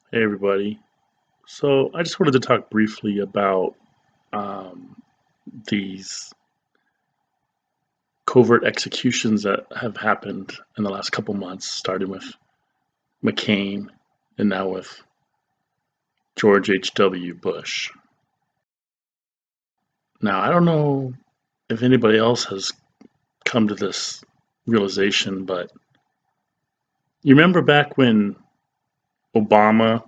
Hey everybody. So I just wanted to talk briefly about um, these covert executions that have happened in the last couple months, starting with McCain and now with George H.W. Bush. Now, I don't know if anybody else has come to this realization, but you remember back when Obama,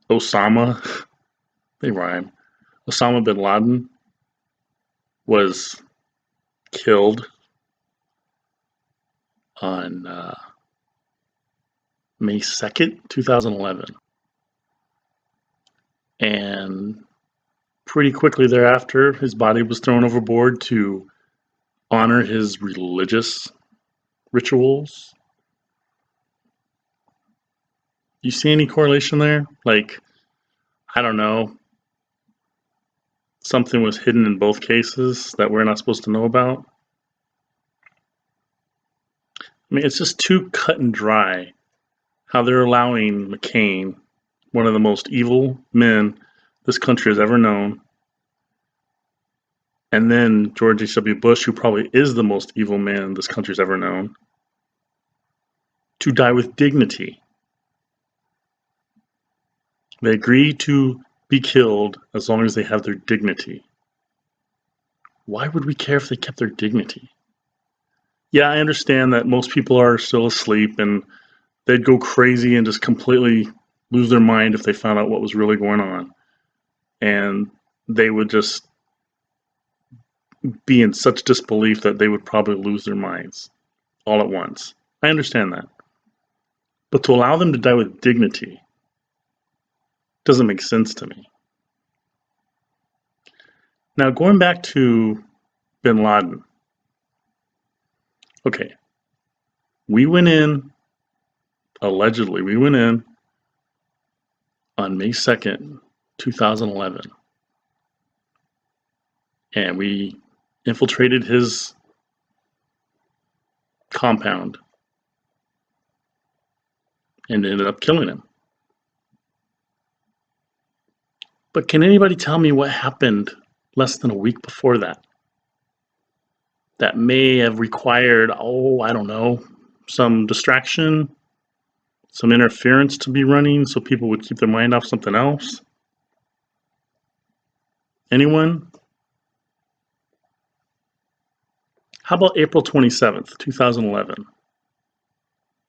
Osama, they rhyme, Osama bin Laden was killed on May 2nd, 2011. And pretty quickly thereafter, his body was thrown overboard to honor his religious rituals. You see any correlation there? Like, I don't know, something was hidden in both cases that we're not supposed to know about? I mean, it's just too cut and dry how they're allowing McCain, one of the most evil men this country has ever known, and then George H.W. Bush, who probably is the most evil man this country's ever known, to die with dignity. They agree to be killed as long as they have their dignity. Why would we care if they kept their dignity? Yeah, I understand that most people are still asleep and they'd go crazy and just completely lose their mind if they found out what was really going on. And they would just be in such disbelief that they would probably lose their minds all at once. I understand that. But to allow them to die with dignity doesn't make sense to me. Now, going back to bin Laden. Okay, allegedly, we went in on May 2nd, 2011, and we infiltrated his compound and ended up killing him. But can anybody tell me what happened less than a week before that? That may have required, I don't know, some distraction, some interference to be running so people would keep their mind off something else? Anyone? How about April 27th, 2011?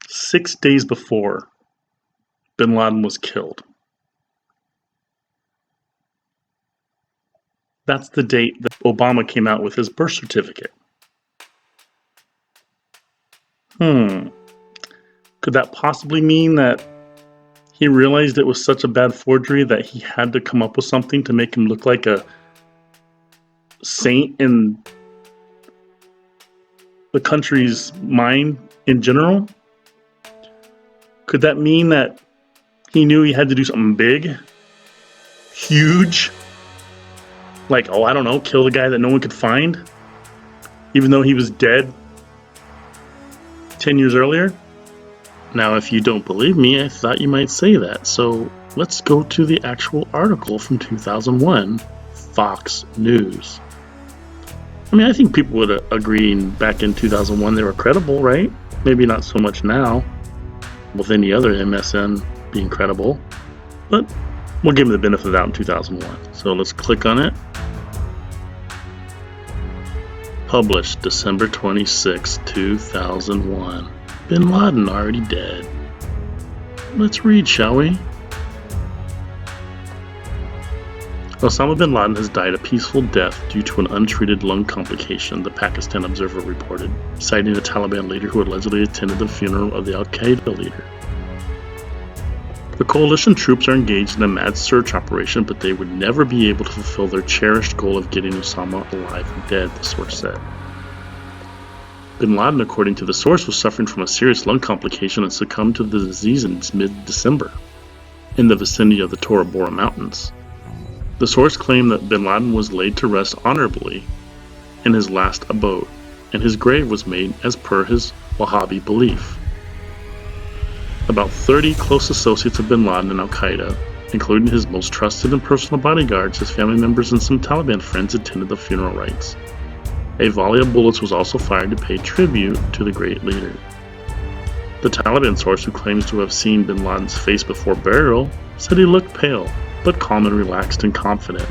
6 days before bin Laden was killed. That's the date that Obama came out with his birth certificate. Could that possibly mean that he realized it was such a bad forgery that he had to come up with something to make him look like a saint in the country's mind in general? Could that mean that he knew he had to do something big, huge, like, I don't know, kill the guy that no one could find, even though he was dead 10 years earlier? Now, if you don't believe me, I thought you might say that. So let's go to the actual article from 2001, Fox News. I mean, I think people would agree back in 2001 they were credible, right? Maybe not so much now, with any other MSN being credible, but we'll give them the benefit of the doubt in 2001. So let's click on it. Published December 26, 2001. Bin Laden already dead. Let's read, shall we? Osama bin Laden has died a peaceful death due to an untreated lung complication, the Pakistan Observer reported, citing a Taliban leader who allegedly attended the funeral of the Al-Qaeda leader. The coalition troops are engaged in a mad search operation, but they would never be able to fulfill their cherished goal of getting Osama alive or dead, the source said. Bin Laden, according to the source, was suffering from a serious lung complication and succumbed to the disease in mid-December, in the vicinity of the Tora Bora Mountains. The source claimed that bin Laden was laid to rest honorably in his last abode, and his grave was made as per his Wahhabi belief. About 30 close associates of bin Laden and al-Qaeda, including his most trusted and personal bodyguards, his family members, and some Taliban friends, attended the funeral rites. A volley of bullets was also fired to pay tribute to the great leader. The Taliban source, who claims to have seen bin Laden's face before burial, said he looked pale, but calm and relaxed and confident.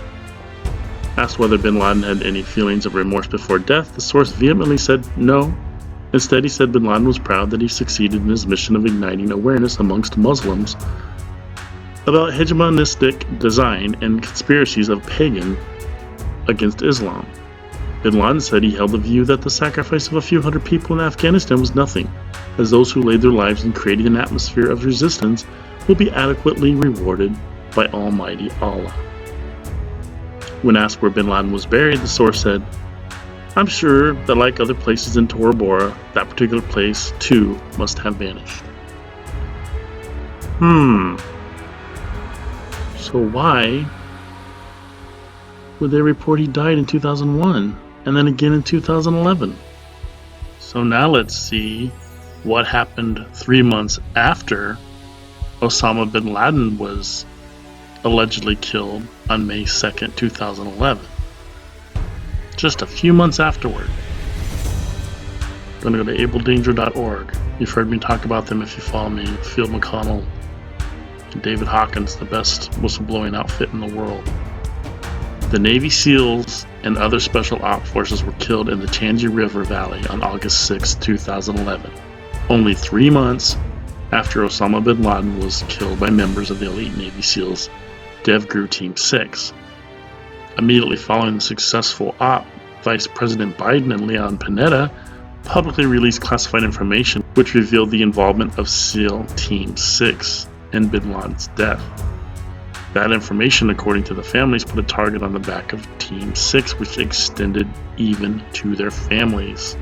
Asked whether bin Laden had any feelings of remorse before death, the source vehemently said no. Instead, he said bin Laden was proud that he succeeded in his mission of igniting awareness amongst Muslims about hegemonistic design and conspiracies of pagan against Islam. Bin Laden said he held the view that the sacrifice of a few hundred people in Afghanistan was nothing, as those who laid their lives in creating an atmosphere of resistance will be adequately rewarded by Almighty Allah. When asked where bin Laden was buried, the source said, "I'm sure that like other places in Tora Bora, that particular place too must have vanished." So why would they report he died in 2001 and then again in 2011? So now let's see what happened 3 months after Osama bin Laden was allegedly killed on May 2nd, 2011. Just a few months afterward. I'm going to go to abledanger.org. You've heard me talk about them if you follow me. Field McConnell and David Hawkins, the best whistleblowing outfit in the world. The Navy SEALs and other special op forces were killed in the Changi River Valley on August 6, 2011, only 3 months after Osama bin Laden was killed by members of the elite Navy SEALs DevGru Team 6. Immediately following the successful op, Vice President Biden and Leon Panetta publicly released classified information which revealed the involvement of SEAL Team 6 in bin Laden's death. That information, according to the families, put a target on the back of Team 6, which extended even to their families.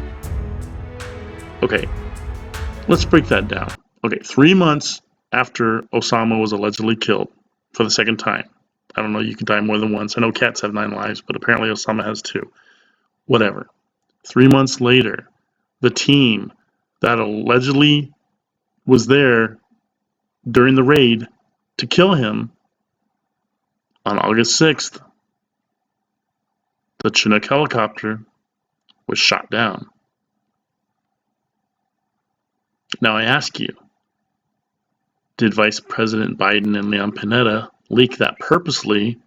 Okay, let's break that down. Okay, 3 months after Osama was allegedly killed for the second time. I don't know, you can die more than once. I know cats have 9 lives, but apparently Osama has 2. Whatever. 3 months later, the team that allegedly was there during the raid to kill him on August 6th, the Chinook helicopter was shot down. Now I ask you, did Vice President Biden and Leon Panetta leak that purposely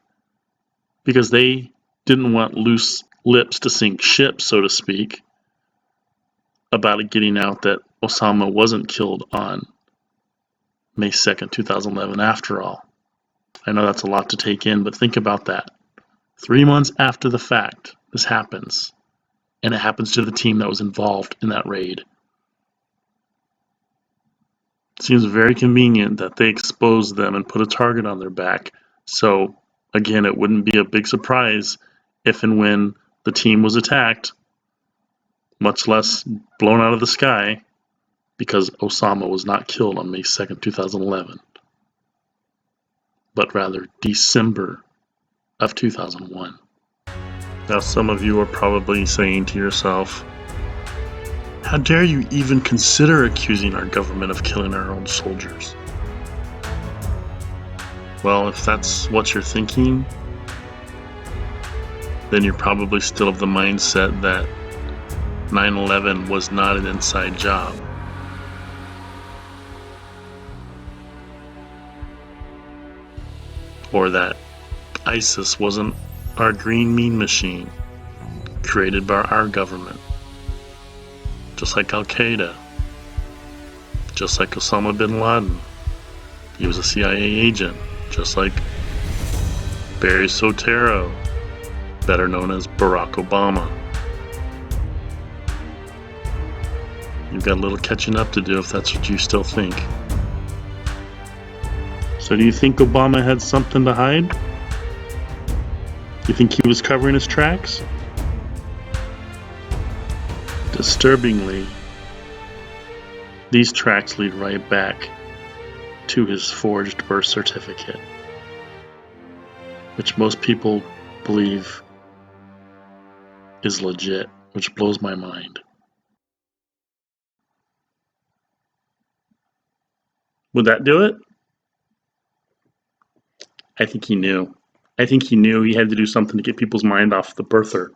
because they didn't want loose lips to sink ships, so to speak, about it getting out that Osama wasn't killed on May 2nd, 2011 after all? I know that's a lot to take in, but think about that. 3 months after the fact, this happens, and it happens to the team that was involved in that raid. It seems very convenient that they exposed them and put a target on their back. So, again, it wouldn't be a big surprise if and when the team was attacked, much less blown out of the sky, because Osama was not killed on May 2nd, 2011, but rather December of 2001. Now, some of you are probably saying to yourself, how dare you even consider accusing our government of killing our own soldiers? Well, if that's what you're thinking, then you're probably still of the mindset that 9/11 was not an inside job. Or that ISIS wasn't our green mean machine created by our government. Just like Al-Qaeda. Just like Osama bin Laden. He was a CIA agent. Just like Barry Soetoro, better known as Barack Obama. You've got a little catching up to do if that's what you still think. So do you think Obama had something to hide? You think he was covering his tracks? Disturbingly, these tracks lead right back to his forged birth certificate, which most people believe is legit, which blows my mind. Would that do it? I think he knew. I think he knew he had to do something to get people's mind off the birther.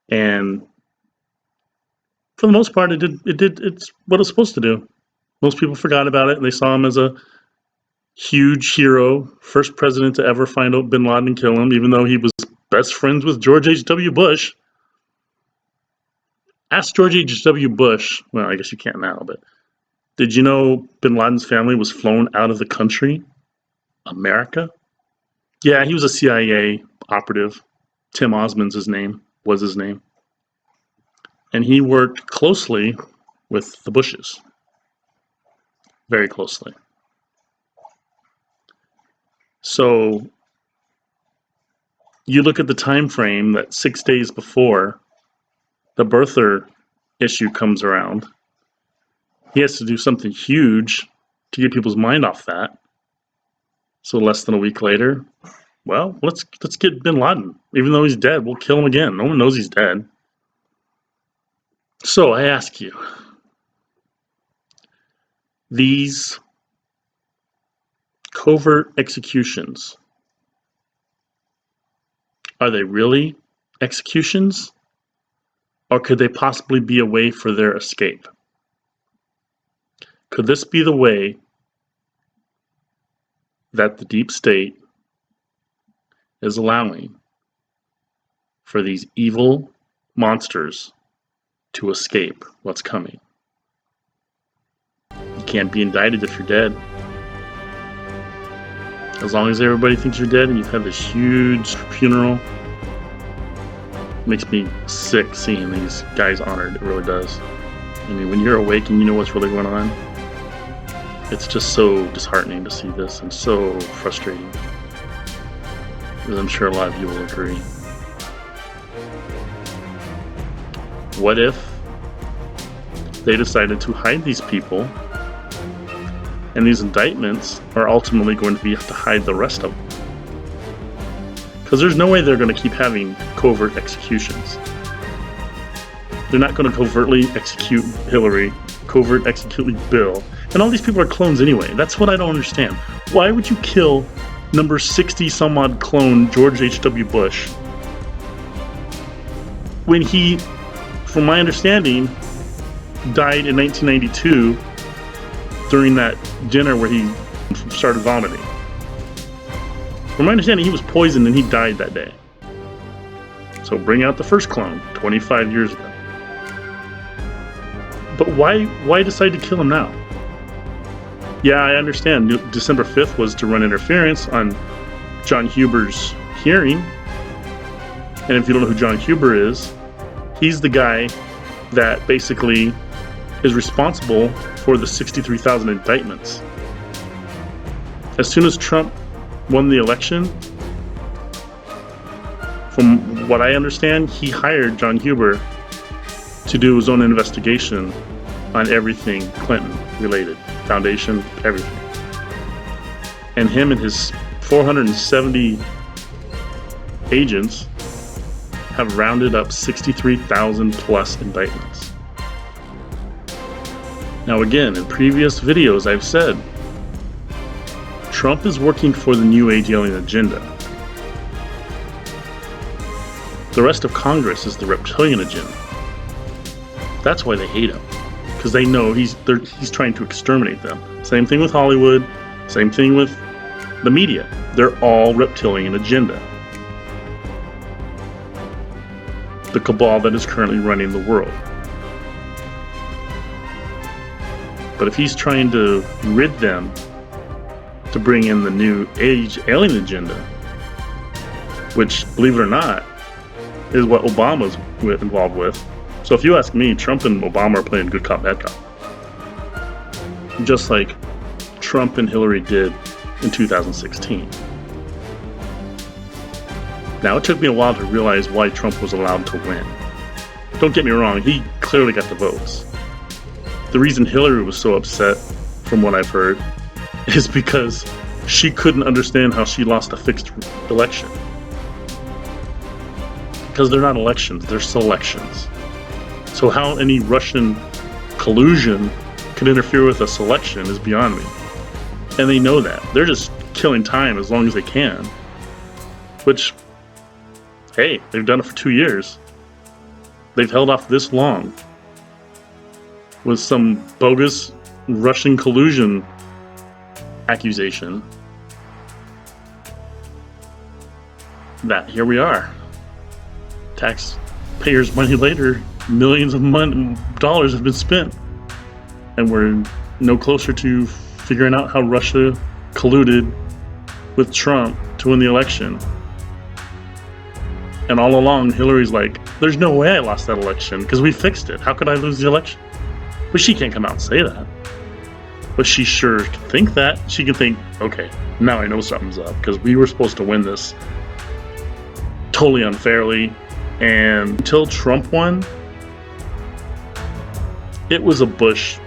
And for the most part, it's what it's supposed to do. Most people forgot about it, and they saw him as a huge hero, first president to ever find out bin Laden and kill him, even though he was best friends with George H.W. Bush. Ask George H.W. Bush, well, I guess you can't now, but did you know bin Laden's family was flown out of the country? America? Yeah, he was a CIA operative. Tim Osmond's was his name. And he worked closely with the Bushes. Very closely. So you look at the time frame that 6 days before the birther issue comes around, he has to do something huge to get people's mind off that. So less than a week later, well, let's get bin Laden. Even though he's dead, we'll kill him again. No one knows he's dead. So I ask you, these covert executions, are they really executions? Or could they possibly be a way for their escape? Could this be the way that the deep state is allowing for these evil monsters to escape what's coming? You can't be indicted if you're dead. As long as everybody thinks you're dead and you've had this huge funeral, it makes me sick seeing these guys honored. It really does. I mean, when you're awake and you know what's really going on, it's just so disheartening to see this and so frustrating. As I'm sure a lot of you will agree. What if they decided to hide these people, and these indictments are ultimately going to be to hide the rest of them? Because there's no way they're going to keep having covert executions. They're not going to covertly execute Hillary, covert execute Bill, and all these people are clones anyway. That's what I don't understand. Why would you kill number 60 some odd clone George H.W. Bush when he, from my understanding, died in 1992 during that dinner where he started vomiting? From my understanding, he was poisoned and he died that day. So bring out the first clone 25 years ago. But why decide to kill him now? Yeah, I understand December 5th was to run interference on John Huber's hearing. And if you don't know who John Huber is, he's the guy that basically is responsible for the 63,000 indictments. As soon as Trump won the election, from what I understand, he hired John Huber to do his own investigation on everything Clinton related, foundation, everything. And him and his 470 agents have rounded up 63,000 plus indictments. Now again, in previous videos I've said, Trump is working for the New Age alien agenda. The rest of Congress is the reptilian agenda. That's why they hate him, because they know he's trying to exterminate them. Same thing with Hollywood, same thing with the media. They're all reptilian agenda. The cabal that is currently running the world. But if he's trying to rid them to bring in the New Age alien agenda, which, believe it or not, is what Obama's involved with. So if you ask me, Trump and Obama are playing good cop, bad cop. Just like Trump and Hillary did in 2016. Now, it took me a while to realize why Trump was allowed to win. Don't get me wrong, he clearly got the votes. The reason Hillary was so upset, from what I've heard, is because she couldn't understand how she lost a fixed election. Because they're not elections, they're selections. So how any Russian collusion could interfere with a selection is beyond me. And they know that. They're just killing time as long as they can. Which, hey, they've done it for 2 years. They've held off this long with some bogus Russian collusion accusation. That here we are. Taxpayers' money later, millions of dollars have been spent. And we're no closer to figuring out how Russia colluded with Trump to win the election. And all along, Hillary's like, there's no way I lost that election because we fixed it. How could I lose the election? But she can't come out and say that. But she sure can think that. She can think, okay, now I know something's up because we were supposed to win this totally unfairly. And until Trump won, it was a Bush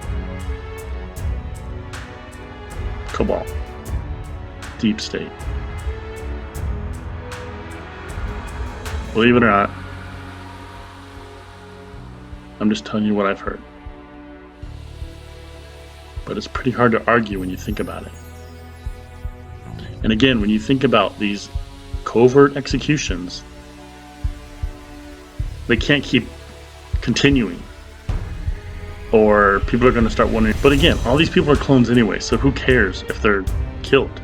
cabal, deep state. Believe it or not, I'm just telling you what I've heard. But it's pretty hard to argue when you think about it. And again, when you think about these covert executions, they can't keep continuing. Or people are going to start wondering. But again, all these people are clones anyway, so who cares if they're killed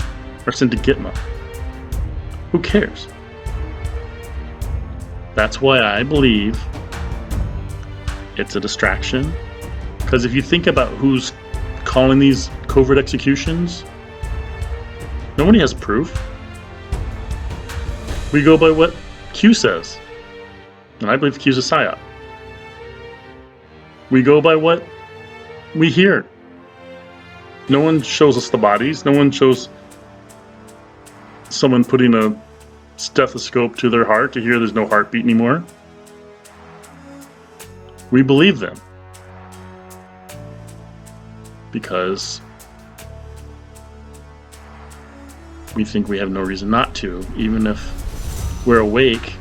or sent to Gitmo? Who cares? That's why I believe it's a distraction. Because if you think about who's calling these covert executions, nobody has proof. We go by what Q says. And I believe Q's a psyop. We go by what we hear. No one shows us the bodies. No one shows someone putting a stethoscope to their heart to hear there's no heartbeat anymore. We believe them. Because we think we have no reason not to, even if we're awake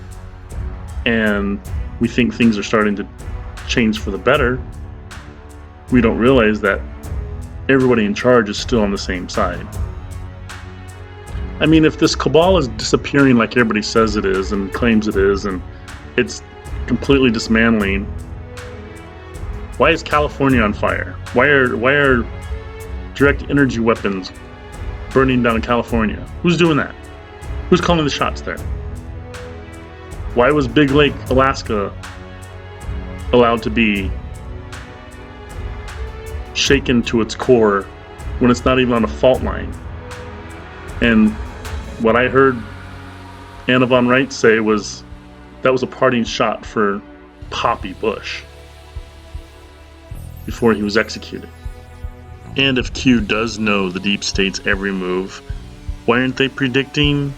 and we think things are starting to change for the better. We don't realize that everybody in charge is still on the same side. I mean, if this cabal is disappearing like everybody says it is and claims it is, and it's completely dismantling, why is California on fire? Why are direct energy weapons burning down California? Who's doing that? Who's calling the shots there? Why was Big Lake, Alaska allowed to be shaken to its core when it's not even on a fault line? And what I heard Anna von Wright say was that was a parting shot for Poppy Bush before he was executed. And if Q does know the deep state's every move, why aren't they predicting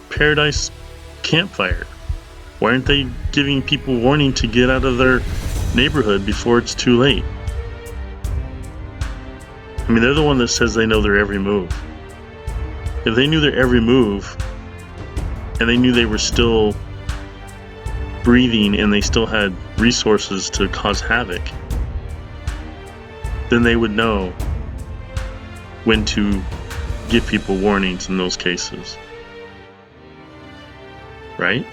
Paradise Campfire? Why aren't they giving people warning to get out of their neighborhood before it's too late? I mean, they're the one that says they know their every move. If they knew their every move, and they knew they were still breathing and they still had resources to cause havoc, then they would know when to give people warnings in those cases. Right?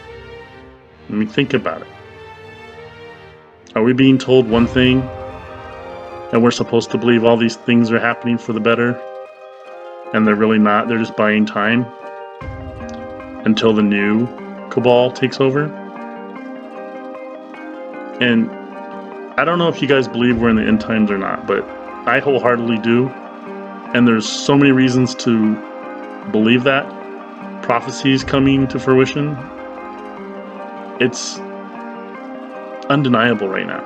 I mean, think about it. Are we being told one thing and we're supposed to believe all these things are happening for the better? And they're really not. They're just buying time until the new cabal takes over. And I don't know if you guys believe we're in the end times or not, but I wholeheartedly do. And there's so many reasons to believe that. Prophecies coming to fruition. It's undeniable right now.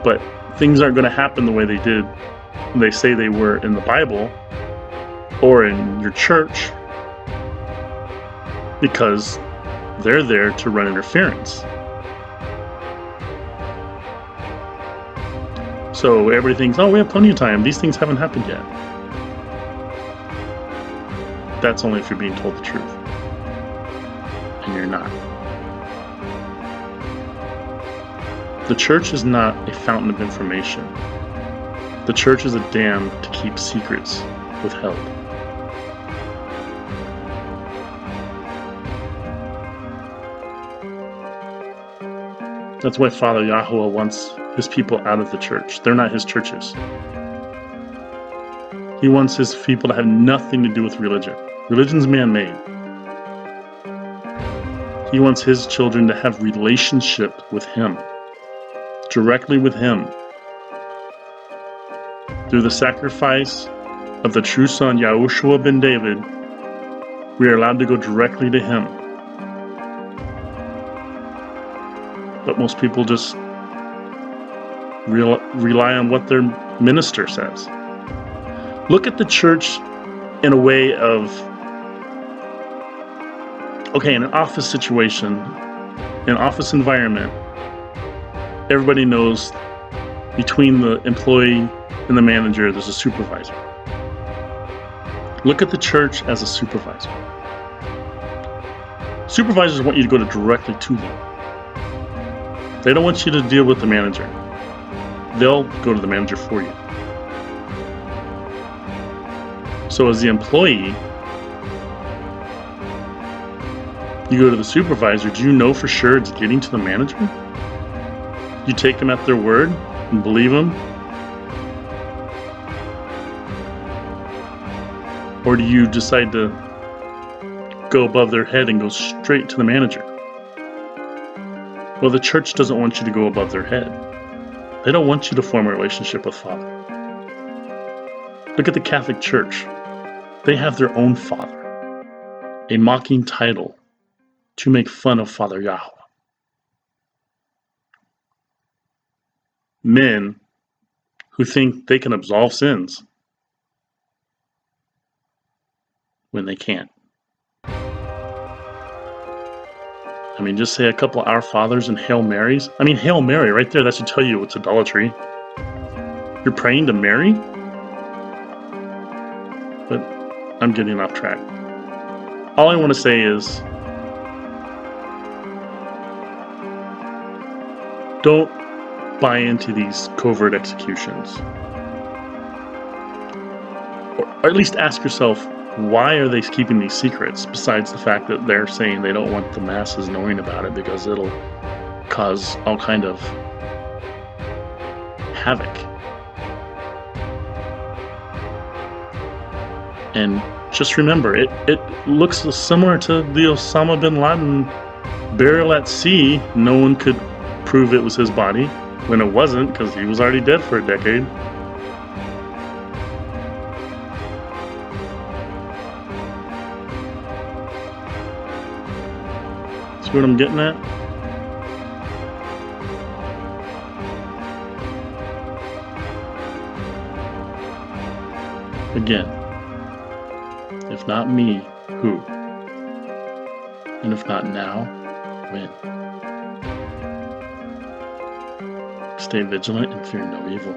But things aren't going to happen the way they did. They say they were in the Bible or in your church because they're there to run interference. So everything's, oh, we have plenty of time. These things haven't happened yet. That's only if you're being told the truth. And you're not. The church is not a fountain of information. The church is a dam to keep secrets withheld. That's why Father Yahuah wants his people out of the church. They're not his churches. He wants his people to have nothing to do with religion. Religion's man-made. He wants his children to have relationship with him, directly with him. Through the sacrifice of the true son, Yahushua ben David, we are allowed to go directly to him. But most people just rely on what their minister says. Look at the church in a way of, okay, in an office situation, in an office environment, everybody knows between the employee and the manager, there's a supervisor. Look at the church as a supervisor. Supervisors want you to go directly to them. They don't want you to deal with the manager. They'll go to the manager for you. So as the employee, you go to the supervisor. Do you know for sure it's getting to the manager? You take them at their word and believe them? Or do you decide to go above their head and go straight to the manager? Well, the church doesn't want you to go above their head. They don't want you to form a relationship with Father. Look at the Catholic Church. They have their own Father, a mocking title to make fun of Father Yahuah. Men who think they can absolve sins when they can't. I mean, just say a couple Our Fathers and Hail Marys. I mean, Hail Mary, right there, that should tell you it's idolatry. You're praying to Mary? But I'm getting off track. All I want to say is, don't buy into these covert executions. Or at least ask yourself, why are they keeping these secrets, besides the fact that they're saying they don't want the masses knowing about it because it'll cause all kind of havoc. And just remember, it looks similar to the Osama bin Laden burial at sea. No one could prove it was his body when it wasn't, because he was already dead for a decade. See what I'm getting at? Again, if not me, who? And if not now, when? Stay vigilant and fear no evil.